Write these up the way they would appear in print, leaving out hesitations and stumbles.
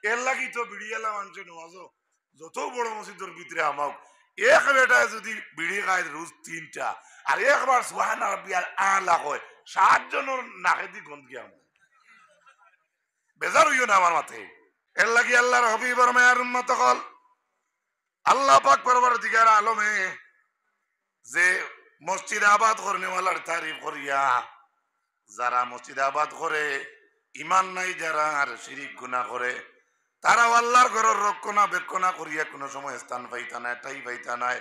এর লাগি তো বিড়িয়ালা মানুষের নমাজও যত বড় মসজিদের ভিতরে আমাক এক বেটায় যদি বিড়ি খায় রোজ 3টা আর একবার সুবহান রাব্বিয়াল আলা কয় 7 জনের নাকে দি গন্ধ আমার বেজার হইও না আমার মাথায়। এর লাগি আল্লাহর হাবিবের মায়ের উম্মত হল আল্লাহ পাক পরবর্তীকার আলমে যে মসজিদ আবাদ করনেওয়ালার তারিফ করিয়া যারা মসজিদ আবাদ করে ইমান নাই যারা আর শিরিক গুনাহ করে তারা আল্লাহর ঘরের রক্ষণাবেক্ষণা করিয়া কোনো সময় স্থান পাইতা না, ঠাই পাইতা নাই।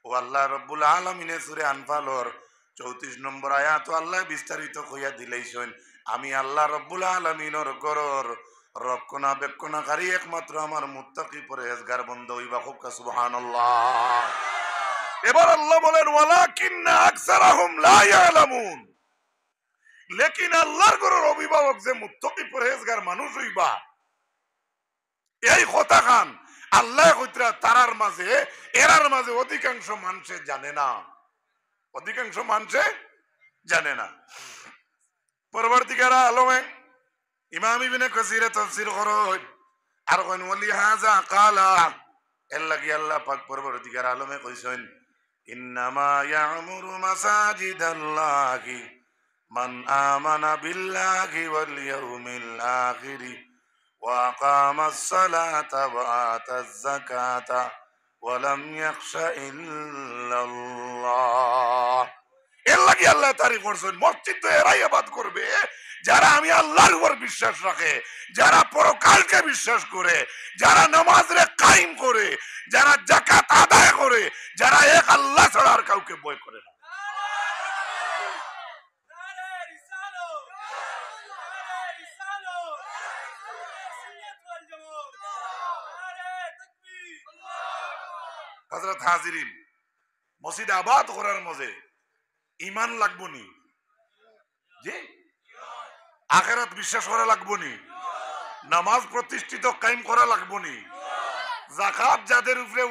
ও আল্লাহ রব্বুল আলামিনে সূরা আনফালর 34 নম্বর আয়াত আল্লাহ বিস্তারিত কইয়া দিলেইছেন আমি আল্লাহ রব্বুল আলামিনের ঘরের রক্ষণাবেক্ষণাকারী একমাত্র আমার মুত্তাকি পরহেজগার বান্দা হইবা। সুবহানাল্লাহ। এবার আল্লাহ বলেন ওয়ালাকিন্না আকসারাহুম লা ইয়ালামুন, লেকিন আল্লাহর ঘরের অভিভাবক যে মুত্তাকি পরহেজগার মানুষ হইবা এই কথা খান আল্লাহ কইতরা তারার মাঝে এরার মাঝে অধিকাংশ মানুষে জানে না, অধিকাংশ মানুষে জানে না। পরবর্তীকার আলমে ইমাম ইবনে কাসিরে তাফসীর করেন আর কোন ওলি হাযা ক্বালা এর লাগি আল্লাহ পাক পরবর্তীকার আলমে কইছেন ইন্নামা ইয়ামুরু মাসাজিদাল্লাহি মান আমানা বিল্লাহি ওয়াল ইয়াউমিল আখিরি وأقام الصلاة وآتى الزكاة ولم يخش إلا الله। এর লাগি আল্লাহ তারিফ করছেন মসজিদ তো এরাই ইবাদত করবে যারা আমি আল্লাহর উপর বিশ্বাস রাখে, যারা পরকালকে বিশ্বাস করে, যারা নামাজে কায়েম করে, যারা যাকাত আদায় করে, যারা এক আল্লাহ ছাড়া আর কাউকে ভয় করে না। হযরত হাজিরিন মসজিদ আবাদ করার মাঝে ঈমান লাগবো নি? জি, আখিরাত বিশ্বাস করা লাগবো নি? নামাজ প্রতিষ্ঠিত কায়েম করা লাগবো নি? যাকাত যাদের উপরে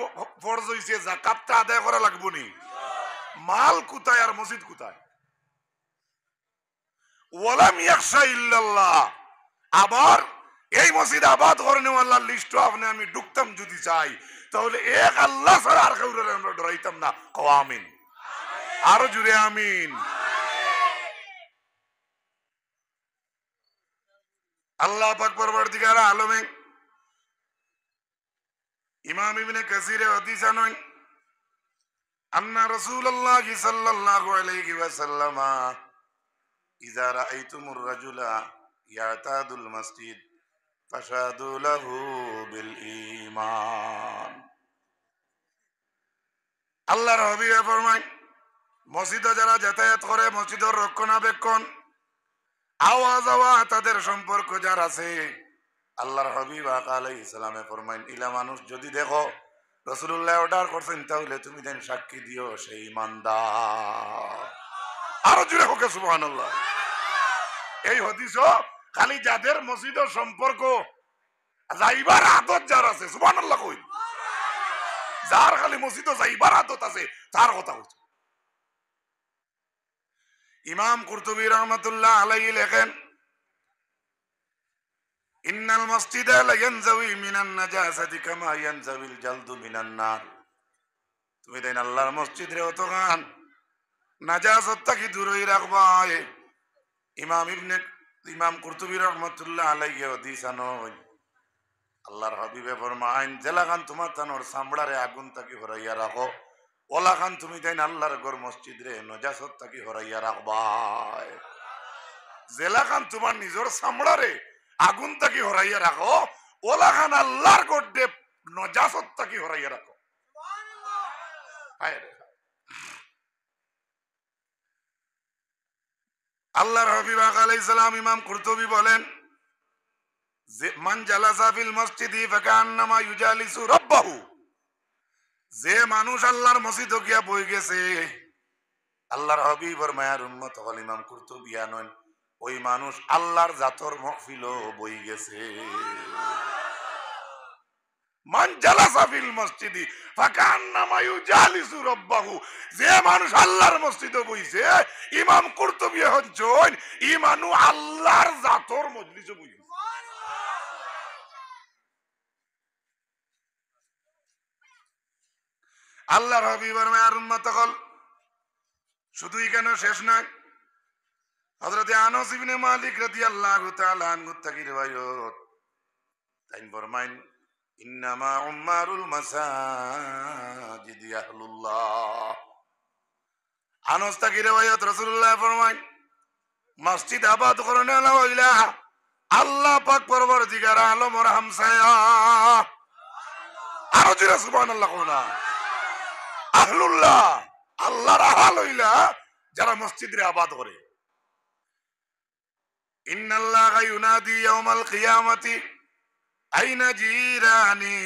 ফরজ হইছে যাকাতটা আদায় করা লাগবো নি? মাল কোথায় আর মসজিদ কোথায়? ওয়ালাম ইয়াখশা ইল্লাল্লাহ। আবার এই মসজিদ আবাদ করনেওয়ালার লিস্টে আপনি আমি ঢুকতাম যদি চাই তাহলে এক আল্লাহ ছাড়া আর কাউরে আমরা ডরাইতাম না। কও আমিন, আরো জুড়ে আমিন। আল্লাহ পাক পরবর্তীকার আলমে ইমাম ইবনে কাসিরে হাদিস আনেন আন্না রাসূলুল্লাহ সাল্লাল্লাহু আলাইহি ওয়াসাল্লাম ইযা রাআইতুমুর রাজুলা ইয়াতাদুল মসজিদ ফাশাদু লাহু বিল ঈমান। আল্লাহর হাবিব ফরমান মসজিদে যারা যাতায়াত করে মসজিদের রক্ষণাবেক্ষণ আওয়াজ তাদের সম্পর্ক যার আছে আল্লাহর হাবিব আলাইহিস সালামে ফরমান ইলা মানুষ যদি দেখো রাসূলুল্লাহ অর্ডার করছেন তাহলে তুমি দেন সাক্ষী দিও সেই ঈমানদার। আরো জোরে হোক সুবহানাল্লাহ। এই হাদিসও খালি যাদের মসজিদের সম্পর্ক যাইবার আদত যার আছে সুবহানাল্লাহ কই, যার খালি মসজিদে যাইবার আদত আছে তার কথা হচ্ছে। ইমাম কুরতুবী রাহমাতুল্লাহ আলাইহি লেখেন ইন্নাল মসজিদা লা ইয়ানজাবি মিনান নাজাসাতি কামা ইয়ানজাবিল জালদু মিনান নার। তুমি দেন আল্লাহর মসজিদ রে অতগান নাজাসাত থেকে দূরই রাখবা। ইমাম কুরতুবী রাহমাতুল্লাহ আলাইহি হাদিস আনয় আল্লাহর হাবিবে ফরমায়েন জেলাখান তোমার তানোর চামড়ারে আগুন থেকে হরাইয়া রাখো, ওলা খান তুমি দেন আল্লাহর ঘর মসজিদ রে নজাসত থেকে হরাইয়া রাখবা। জেলাখান তোমার নিজের চামড়ারে আগুন থেকে হরাইয়া রাখো, ওলা খান আল্লাহর ঘর দে নজাসত থেকে হরাইয়া রাখো। আল্লাহর হাবিব আলাইহিস সালাম ইমাম কুরতুবী বলেন মান জালাসা ফিল মসজিদি ফাকান্নামা ইউজালিসু রাব্বাহু। যে মানুষ আল্লাহর মসজিদে গিয়া বই গেছে আল্লাহর হাবিবের মায়ার উম্মত হল ইমাম কুরতুবী আনেন ওই মানুষ আল্লাহর জাতর মাহফিলও বই গেছে। মান জালাসা ফিল মসজিদি ফাকান্নামা ইউজালিসু রাব্বাহু। যে মানুষ আল্লাহর মসজিদে বইছে ইমাম কুরতুবী হচ্ছেন ই মানুষ আল্লাহর জাতর মজলিসে বই গেছে। আল্লাহর হাবিবের মায়ের উম্মত হল শুধু এখানে শেষ নয়। হযরত আনাস ইবনে মালিক রাদিয়াল্লাহু তাআলা আনহু থেকে রিওয়ায়াত তাই ফরমাইন ইন্নামা উম্মারুল মাসাজিদি আহলুল্লাহ। আনাস থেকে রিওয়ায়াত রাসূলুল্লাহ ফরমাইন মসজিদ আবাদ করনে ওয়ালা হইলা আল্লাহ পাক পরবর্তীকার আলমের হামসায়া। আরো জোরে সুবহানাল্লাহ কোনা। আহলুল্লাহ আল্লাহর আহল হইলা যারা মসজিদে আবাদ করে। ইন্নাল্লাহা ইউনাদি ইয়াউমাল কিয়ামাতি আইনা জিরানি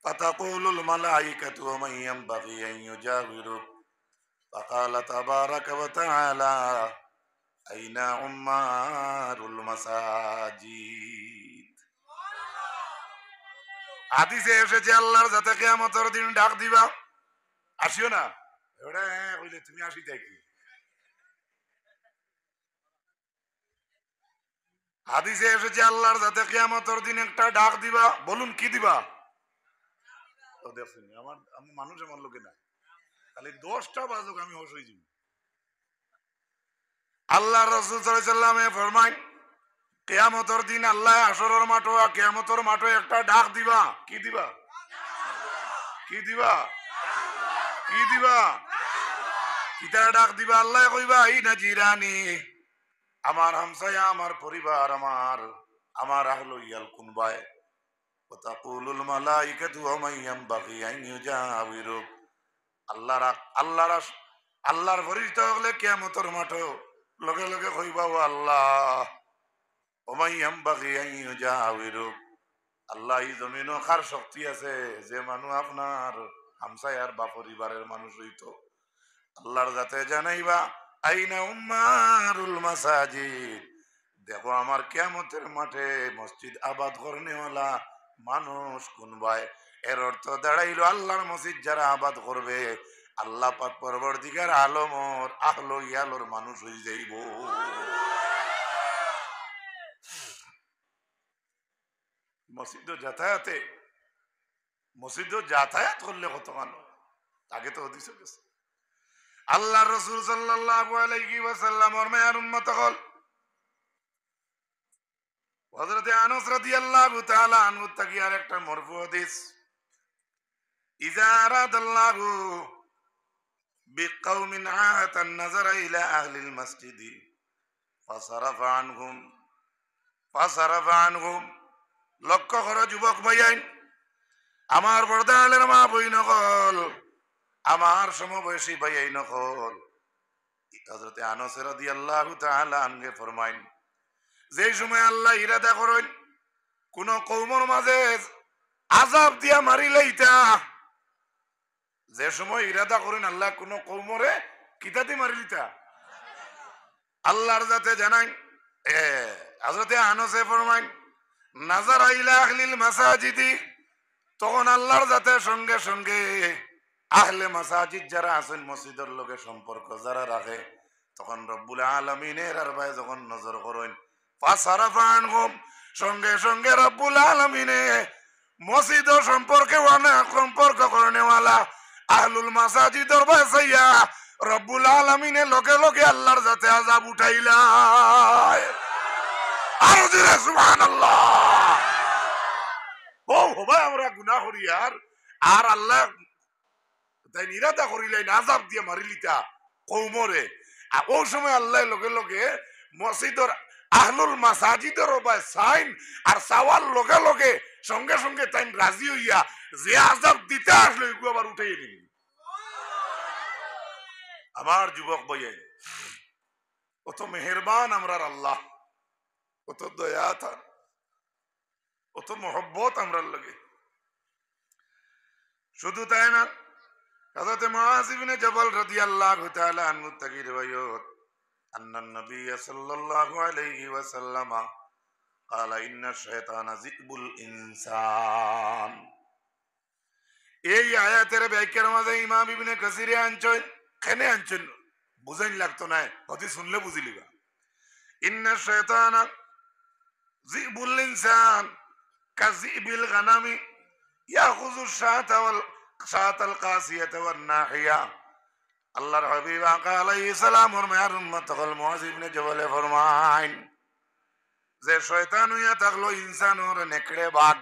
ফাতাকুলুল মালাইকাতু ওয়া মান ইয়ানবাগি আন ইউজাবিরু ফাকালা তাবারাকা ওয়া তাআলা আইনা উম্মারুল মাসাজিদ। হাদিসে এসেছে আল্লাহর যাতে কিয়ামতের দিন ডাক দিবা আসিও না ওরে কইলে তুমি আসি দেখি। হাদিসে এসেছে আল্লাহর যাতে কিয়ামতের দিন একটা ডাক দিবা। বলুন কি দিবা? তো দেখুন আমি মানুষ এমন লোকে না খালি 10টা বাজুক আমি হোশ হয়ে যাব। আল্লাহ রাসূল সাল্লাল্লাহু আলাইহি ওয়াসাল্লামে ফরমায় কিয়ামতের দিন আল্লাহ হাশরের মাঠে কিয়ামতের মাঠে একটা ডাক দিবা। কি দিবা? কি দিবা? কি দিবা? কিতা ডাক দিবা? আল্লাহ কইবা আইনা জিরানি আমার হামসায়া আমার পরিবার আমার আহলু ইয়াল কুনবায় ওয়া তাকুলুল মালাইকাতু ওয়া মান ইয়ানবাগি আন ইউজাবিরু। আল্লাহর ফেরেশতা হলে কিয়ামতের মাঠে লগে লগে কইবা ও আল্লাহ ওয়া মান ইয়ানবাগি আন ইউজাবিরু। আল্লাহ এই জমিনও কার শক্তি আছে যে মানুষ আপনার হামসায়ার বা পরিবারের মানুষ হইতো। আল্লাহর যাতে জানাইবা আইনা উম্মারুল মাসাজিদ। দেখো আমার কিয়ামতের মাঠে মসজিদ আবাদ করনেওয়ালা মানুষ কোনবায়। এর অর্থ দাঁড়াইলো আল্লাহর মসজিদ যারা আবাদ করবে আল্লাহ পাক পরবর্তীকার আলমর আহলো ইয়ালোর মানুষ হয়ে যাইব। মসজিদ যাতায়াত করলে কত মানুষ আগে তো হদিস গেছে। আল্লাহ রাসূল সাল্লাল্লাহু আলাইহি ওয়াসাল্লামের মায়ের উম্মত হল হযরত আনাস রাদিয়াল্লাহু তাআলা আনহু থেকে আরেকটা মারফু হাদিস ইযা আরাদাল্লাহু বিকাউমিন আহাতান নাযারা ইলা আহলিল মাসজিদি ফাসারাফা আনহুম। লক্ষ্য করো যুবক ভাইয়ান, আমার পর্দার মা বই নকল, আমার সমবয়সী ভাইয়াই নকল। হযরত আনাস রাদিয়াল্লাহু তাআলা আনহু ফরমাইন যে সময় আল্লাহ ইরাদা করেন কোন কওমের মাঝে আযাব দিয়া মারিলেইতা, যে সময় ইরাদা করেন আল্লাহ কোন কওমরে কিতাতে মারিলিতা আল্লাহর যাতে জানাই। হযরত আনাসে ফরমাইন নাযারা ইলা আহলিল মাসাজিদি, তখন আল্লাহর যাতে সঙ্গে সঙ্গে আহলে মাসাজিদ যারা আছেন মসজিদের লগে সম্পর্ক যারা রাখে তখন রব্বুল আলামিনের আরবায় যখন নজর করেন ফাসারাফা আনহুম, সঙ্গে সঙ্গে রব্বুল আলামিনে মসজিদ সম্পর্কে সম্পর্ক করনেওয়ালা আহলুল মাসাজিদের বাসাইয়া রব্বুল আলামিনে লগে লগে আল্লাহর যাতে আযাব উঠাইলা। আর জোরে সুবহানাল্লাহ। ও ভাই আমরা গুনাহ করি আর আল্লাহ তাই ইরাদা করিলেন আযাব দিয়ে মারিলিতা কওমরে। আর ওই সময় আল্লাহ লগে লগে মসজিদের আহলুল মাসাজিদের ওবায় সাইন আর সাওয়াল লগে লগে সঙ্গে সঙ্গে তাই রাজি হইয়া যে আযাব দিতে আসলে এগুলো আবার উঠাইয়ে দিন। আমার যুবক ভাইয়াই কত মেহেরবান আমরার আল্লাহ, কত দয়া তার, কত মহব্বত আমরার লাগে। শুধু তাই না, হযরত মুআয ইবনে জাবাল রাদিয়াল্লাহু তাআলা আনহু থেকে রিওয়ায়াত আন্নান নবী সাল্লাল্লাহু আলাইহি ওয়াসাল্লাম قال ان الشيطان ذئب الانسان। এই আয়াতের ব্যাখ্যার মাঝে ইমাম ইবনে কাসির আনছেন, কেনে আনছেন বুঝাইন লাগতো না, হতে শুনলে বুঝিলিবা। ইন্না শাইতানা যিবুল ইনসান কাযিবিল গানামি ইয়াখুযু শাতা সাতাল কাসিয়াত ওয়ান নাহিয়া আল্লাহর হাবিব আকা আলাইহিস সালাম ওর মায়ের উম্মত হল মুআজ ইবনে জবলে ফরমাইন যে শয়তান হইয়া থাকলো ইনসান ওর নেকড়ে বাঘ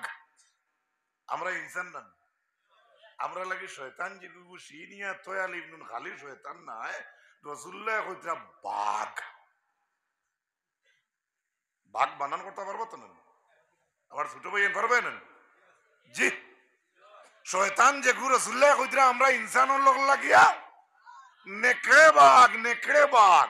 আমরা ইনসান না আমরা লাগি শয়তান যে গুগু সিনিয়া তয়াল ইবনুন খালি শয়তান না রাসূলুল্লাহ কইতা বাঘ বাঘ বানান করতে পারবো তো না আবার ছোট ভাই পারবেন জি শয়তান যে গু রাসূলুল্লাহ কইতা আমরা ইনসানের লগ লাগিয়া নেকড়ে বাঘ